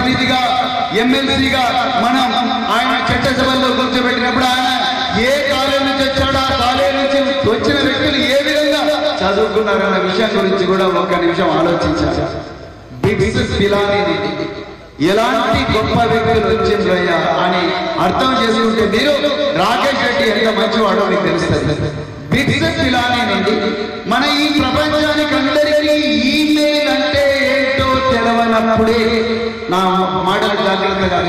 ప్రతినిధిగా ఎమ్మెల్సీగా మనం ఆయన చట్టసభల్లో కూర్చోబెట్టినప్పుడు ఆయన ఏ కాలేజ్ నుంచి వచ్చాడో ఆ కాలేజ్ నుంచి వచ్చిన వ్యక్తులు ఏ విధంగా చదువుకున్నారన్న విషయం గురించి కూడా ఒక్క నిమిషం ఆలోచించాలి. బిట్స్ పిలానీ ఎలాంటి గొప్ప వ్యక్తులు వచ్చిండ్రయ్యా అని అర్థం చేసుకుంటే మీరు రాకేష్ రెడ్డి ఎంత మంచివాడో మీకు తెలుస్తుంది. బిట్స్ పిలానీ నుండి మన ఈ ప్రపంచానికి అందరికీ ఈమెయిల్ అంటే ఏంటో తెలవనప్పుడే నా మాటలు జాగ్రత్తగా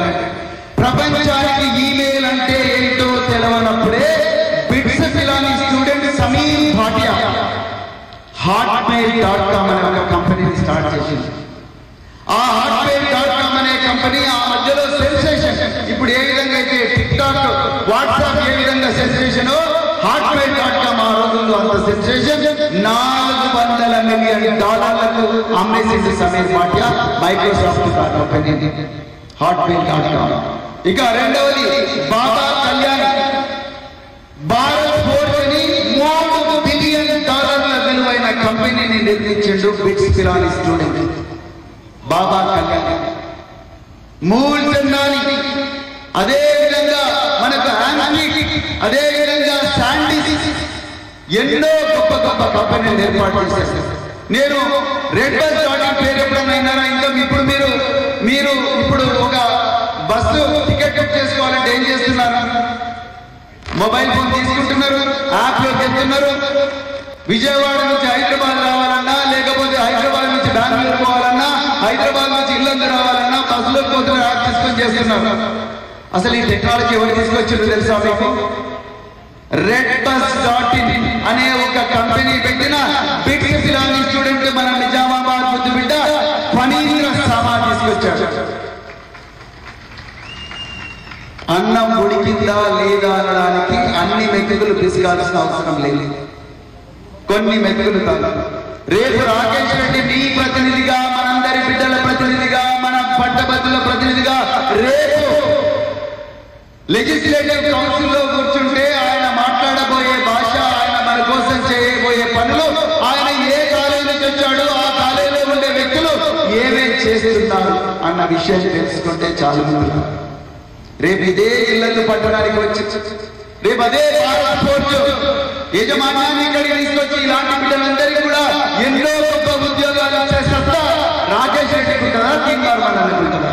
ప్రపంచానికి ఈమెయిల్ అంటే ఏంటో తెలవనప్పుడే బిట్స్ పిలానీ స్టూడెంట్ సమీర్ భాటియా hotmail.com అనే ఒక కంపెనీని స్టార్ట్ చేసింది. ఆ hotmail.com అనే కంపెనీ ఆ మధ్యలో సెన్సేషన్. ఇప్పుడు ఏ విధంగా అయితే టిక్టాక్ వాట్సాప్ ఏ విధంగా సెన్సేషన్, hotmail.com ఆ రోజుల్లో అంత సెన్సేషన్. $400 మిలియన్ అమ్మేసింది Sameer Bhatia Microsoft company hotmail.com. ఇక రెండవది బాబా కళ్యాణ్ భారత్ ఫోర్స్ ని $3 బిలియన్ విలువైన కంపెనీని నిర్మించాడు బిట్స్ పిలానీ స్టూడెంట్ బాబా కళ్యాణ్. మూల్ చందాని అదే విధంగా మనకు అదే విధంగా శాండీస్ ఎన్నో గొప్ప గొప్ప కంపెనీలు ఏర్పాటు చేశారు. నేను రెడ్ బస్ డాట్ పేరు ఎప్పుడైనా అయినారా? ఇంకా మీరు ఇప్పుడు ఒక బస్సు టికెట్ బుక్ చేసుకోవాలంటే ఏం చేస్తున్నారు? మొబైల్ ఫోన్ తీసుకుంటున్నారు, యాప్ లోకి వెళ్తున్నారు. విజయవాడ నుంచి హైదరాబాద్ రావాలన్నా, లేకపోతే హైదరాబాద్ నుంచి బెంగళూరు పోవాలన్నా, హైదరాబాద్ నుంచి ఇల్లందు రావాలన్నా బస్సులోకి పోతున్న యాప్ తీసుకొని చేస్తున్నారు. అసలు ఈ టెక్నాలజీ ఎవరు తీసుకొచ్చారో తెలుసా మీకు? రెడ్ బస్ డాట్ ఇన్ అనే ఒక కంపెనీ పెట్టిన బిట్స్ పిలానీ స్టూడెంట్ మన నిజామాబాద్ ముద్దు బిడ్డ ఫణీంద్ర సామా తీసుకొచ్చాడు. అన్నం ఉడికిందా లేదా అనడానికి అన్ని మెతుకులు పిసకాల్సిన అవసరం లేదు. కొన్ని మెతుకులు కాదు. రేపు రాకేష్ రెడ్డి మీ ప్రతినిధిగా, మనందరి బిడ్డల ప్రతినిధిగా, మన పట్టభద్రుల ప్రతినిధిగా రేపు లెజిస్లేటివ్ కౌన్సిల్లో కూర్చుంటే ఆయన మాట్లాడబోయే భాష, ఆయన మన కోసం చేయబోయే పనులు, ఆయన ఏ కాలేజీ నుంచి వచ్చాడో ఆ కాలేజీలో ఉండే వ్యక్తులు ఏమేం చేస్తున్నారు అన్న విషయం తెలుసుకుంటే చాలు. రేపు ఇదే ఇళ్లను పట్టడానికి వచ్చి రేపు అదే భారత్ ఫోర్స్ యజమాన్యాన్ని ఇక్కడికి తీసుకొచ్చి ఇలాంటి బిడ్డలందరికీ కూడా ఎన్నో గొప్ప ఉద్యోగాలు ఇచ్చే సత్తా రాకేష్ రెడ్డికి ఉంటుందా, తీర్మార్ మండలికి ఉంటుందా?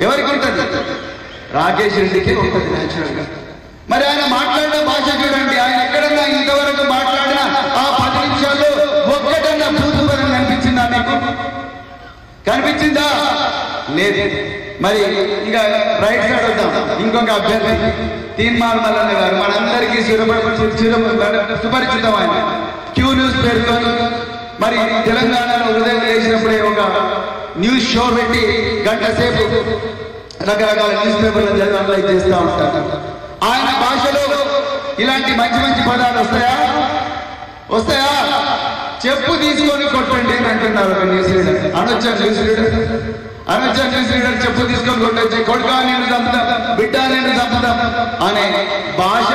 ఎవరికి ఉంటుంది? రాకేష్ రెడ్డికి ఉంటుంది న్యాచురల్ గా. మరి ఆయన మాట్లాడిన భాష చూడండి. ఆయన ఎక్కడన్నా ఇంతవరకు మాట్లాడిన ఆ 10 నిమిషాల్లో ఒక్కటన్నా భూతపదం కనిపించిందా మీకు? కనిపించిందా? లేదు. మరి ఇంకా రైట్ సైడ్ వద్దాం. ఇంకొక అభ్యర్థి తీన్మార్ మల్లన్న గారు మనందరికీ సుపరిచితం. ఆయన క్యూ న్యూస్ పేరుతో మరి తెలంగాణలో ఉదయం లేచినప్పుడే ఒక న్యూస్ షో పెట్టి గంట సేపు రకరకాల న్యూస్ పేపర్లు జనాలు చేస్తూ ఉంటారు. ఆయన భాషలో ఇలాంటి మంచి మంచి పదాలు వస్తాయా? చెప్పు తీసుకొని కొట్టండి అని అంటున్నారు ఒక న్యూస్ రీడర్. అనొచ్చా న్యూస్ రీడర్ చెప్పు తీసుకొని కొట్టొచ్చే? కొడుకా నేను చంపుతా, బిడ్డ నేను చంపుతా అనే భాష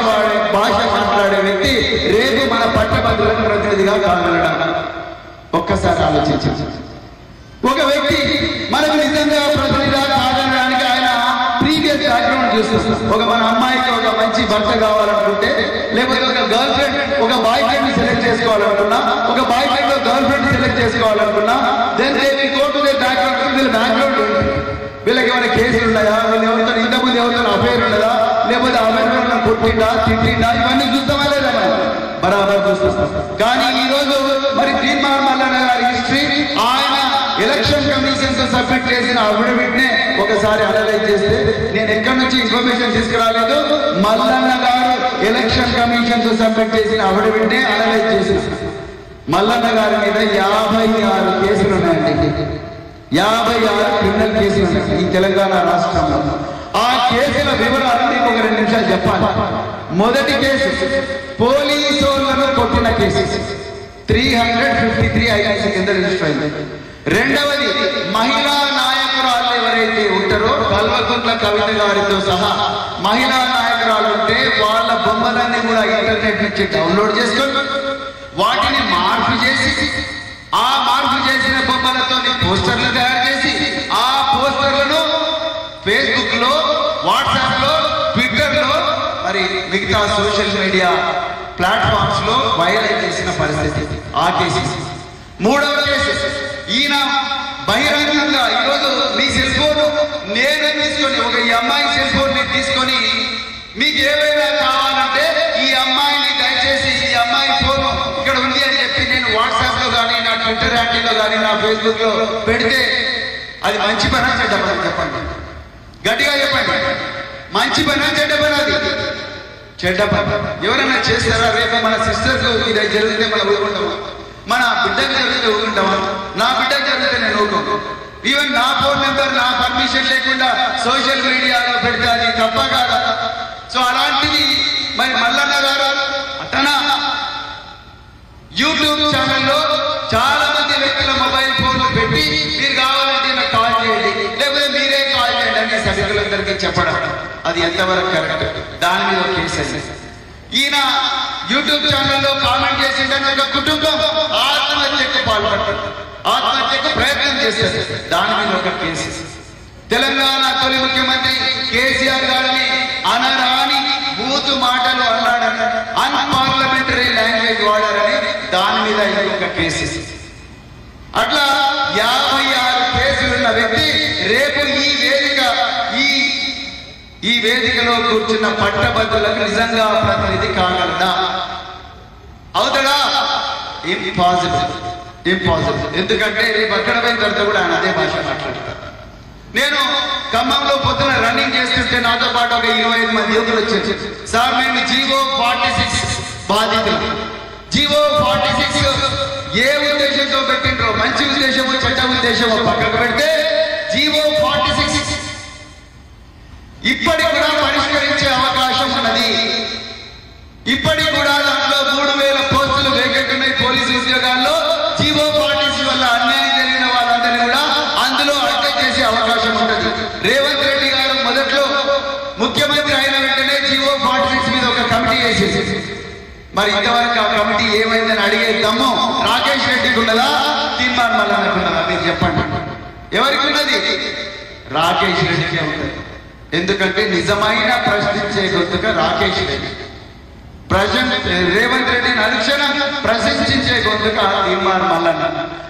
మాట్లాడే వ్యక్తి రేపు మన పట్టభద్రులకు ప్రతినిధిగా కాగలడా? ఒక్కసారి ఆలోచించండి. ఒక వ్యక్తి మనకు నిజంగా ప్రతినిధిగా కాగలడానికి ఆయన ప్రీవియస్ బ్యాక్గ్రౌండ్ చూస్తుంది. మన అమ్మాయికి ఒక మంచి భర్త కావాలనుకుంటే, లేకపోతే ఒక గర్ల్ ఫ్రెండ్ ఒక బాయ్ ఫ్రెండ్ సెలెక్ట్ చేసుకోవాలనుకున్నా, ఒక బాయ్ ఫ్రెండ్ ఒక గర్ల్ ఫ్రెండ్ సెలెక్ట్ చేసుకోవాలనుకున్నా, then they will go to their background. వీళ్ళ బ్యాక్గ్రౌండ్ వీళ్ళకి ఏమైనా కేసులు ఉన్నాయా, వీళ్ళు ఎవరితో ఇంతకుముందు ఎవరితో అఫైర్ ఉన్నదా, లేకపోతే అఫైర్ కొట్టిండా తిట్టిండా, ఇవన్నీ చూస్తామా లేదా? బరాబర్ చూస్తాం. కానీ ఈ రోజు మరి తీన్మార్ మల్లన్న గారి హిస్టరీ, ఆయన ఎలక్షన్ కమిషన్ తో సబ్మిట్ చేసిన అఫిడవిట్ నే ఒకసారి అనలైజ్ చేస్తే, నేను ఎక్కడి నుంచి ఇన్ఫర్మేషన్ తీసుకురాలేదు, మల్లన్న గారు ఎలక్షన్ కమిషన్ తో సబ్మిట్ చేసిన అఫిడవిట్ నే అనలైజ్ చేసిన మల్లన్న గారి మీద 56 కేసులు ఉన్నాయండి. 56 క్రిమినల్ కేసులు ఉన్నాయి ఈ తెలంగాణ రాష్ట్రంలో. ఆ కేసుల వివరాలు మీకు ఒక 2 నిమిషాలు చెప్పాలి. మొదటి కేసు పోలీసులను కొట్టిన కేసు 353 ఐఐసి కింద రిజిస్టర్ అయింది. రెండవది మహిళా నాయకురాలు ఎవరైతే ఉంటారో కల్వకుంట్ల కవిత గారితో సహా మహిళా నాయకురాలు ఉంటే వాళ్ళ బొమ్మలన్నీ కూడా ఇంటర్నెట్ నుంచి డౌన్లోడ్ చేసుకొని వాటిని మార్పు చేసి, ఆ మార్పు చేసిన బొమ్మలతో పోస్టర్లు తయారు చేసి, ఆ పోస్టర్లను మిగతా సోషల్ మీడియా ప్లాట్ఫామ్స్ లో వైరల్ చేసిన పరిస్థితి ఆ కేసు. మూడవ కేసు, ఈయన బహిరంగంగా ఈరోజు మీ సెల్ ఫోన్ నేనే తీసుకొని ఒక ఈ అమ్మాయి సెల్ ఫోన్ ని తీసుకొని మీకు ఏమైనా కావాలంటే ఈ అమ్మాయిని దయచేసి ఈ అమ్మాయి ఫోన్ ఇక్కడ ఉంది అని చెప్పి నేను వాట్సాప్ లో కానీ నా ట్విట్టర్ హ్యాండిల్ లో కానీ నా ఫేస్బుక్ లో పెడితే అది మంచి పని చెడ్డ పని చెప్పండి, గట్టిగా చెప్పండి. మంచి పని చెడ్డ పని? అది చెడ్డ పని. ఎవరైనా చేస్తారా? రేపు మన సిస్టర్స్ ఇది జరిగితే మనం ఊరుకుంటామా? మన బిడ్డకు జరిగితే ఊరుకుంటామా? నా బిడ్డకు జరిగితే నేను ఊరుకుంటాను. ఈవెన్ నా ఫోన్ నెంబర్ నా పర్మిషన్ లేకుండా సోషల్ మీడియాలో పెడితే అది తప్ప కాదా? సో అలాంటిది మరి మల్లన్న గారు అట్టనా యూట్యూబ్ ఛానల్లో చాలా మంది వ్యక్తుల మొబైల్ ఫోన్లు పెట్టి మీరు కావాలంటే నాకు కాల్ చేయండి, లేకపోతే మీరే కాల్ చేయండి అని సభ్యులందరికీ చెప్పడం అది ఎంతవరకు కరెక్ట్? దాని మీద కేసు. ఈయన యూట్యూబ్ ఛానల్లో కామెంట్ చేసిందని ఒక కుటుంబం ఆత్మహత్యకు పాల్పడతారు, ఆత్మహత్యకు ప్రయత్నం చేస్తారు, దాని మీద ఒక కేసు. తెలంగాణ తొలి ముఖ్యమంత్రి కేసీఆర్ గారిని అనరాని బూతు మాటలు అన్నాడని, అన్పార్లమెంటరీ లాంగ్వేజ్ వాడారని దాని మీద ఇంకొక కేసు. అట్లా 56 కేసులున్న వ్యక్తి రేపు ఈ వేదికలో కూర్చున్న పట్టభద్రులకు నిజంగా ప్రతినిధి కాగలడా? అవుతాడా? ఇంపాసిబుల్. ఎందుకంటే రేపు అక్కడ పోయిన తర్వాత కూడా ఆయన అదే భాష మాట్లాడతారు. నేను ఖమ్మంలో పొద్దున రన్నింగ్ చేస్తుంటే నాతో పాటు ఒక 25 మంది యువకులు వచ్చారు. సార్ మేము జీవో 46 బాధితులు. జీవో 46 ఏ ఉద్దేశంతో పెట్టిండ్రో, మంచి ఉద్దేశమో చెడ్డ ఉద్దేశమో పక్కకు పెడితే జీవో 46 ఇప్పటికి కూడా పరిష్కరించే అవకాశం ఉన్నది. ఇప్పటికి కూడా దాంట్లో 3000 పోస్టులు వేకెంట్ ఉన్నాయి పోలీసు ఉద్యోగాల్లో. జీవో 46 వల్ల అన్యాయం జరిగిన వాళ్ళందరినీ కూడా అందులో అటెండ్ చేసే అవకాశం ఉంటుంది. రేవంత్ రెడ్డి గారు మొదట్లో ముఖ్యమంత్రి అయిన వెంటనే జీవో 46 మీద ఒక కమిటీ వేసేసి, మరి ఇంతవరకు ఆ కమిటీ ఏమైందని అడిగే దమ్ము రాకేష్ రెడ్డికి ఉన్నదా, తీర్మాన్ మల్లన్నకు ఉన్నదా? మీరు చెప్పండి. ఎవరికి ఉన్నది? రాకేష్ రెడ్డికే ఉన్నది. ఎందుకంటే నిజమైన ప్రశ్నించే గొంతుగా రాకేష్ రెడ్డి, రేవంత్ రెడ్డిని అనుక్షణం ప్రశంసించే గొంతుగా తీర్మాన్ మల్లన్న.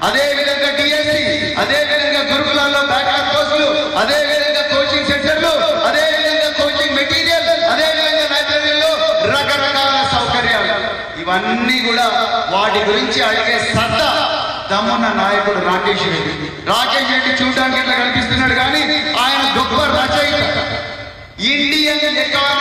అదే విధంగా డిఎస్సి, అదే విధంగా గురుకులాల్లో బ్యాక్అప్ కోర్సులు, అదే విధంగా కోచింగ్ సెంటర్లు, అదే విధంగా కోచింగ్ మెటీరియల్, అదే విధంగా లైబ్రరీలో రకరకాల సౌకర్యాలు, ఇవన్నీ కూడా వాటి గురించి అడిగే సత్తా దమ్మున్న నాయకుడు రాకేష్ రెడ్డి. రాకేష్ రెడ్డి చూడడానికి ఇట్లా కనిపిస్తున్నాడు కానీ ఆయన గొప్ప రచయిత. Indian economy